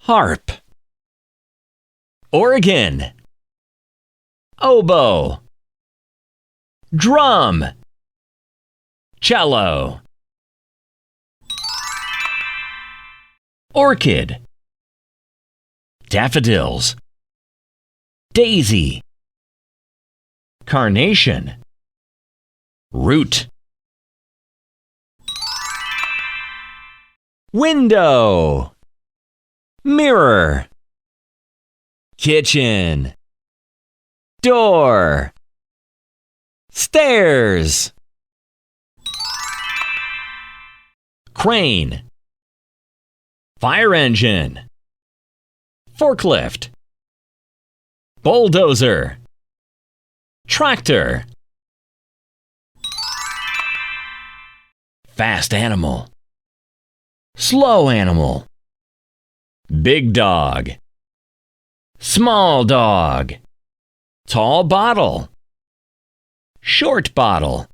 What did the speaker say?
harp. Organ, oboe, drum, cello. Orchid, daffodils, daisy, carnation, root. Window, mirror, kitchen, door, stairs. Crane, fire engine, forklift, bulldozer, tractor. Fast animal, slow animal, big dog, small dog, tall bottle, short bottle.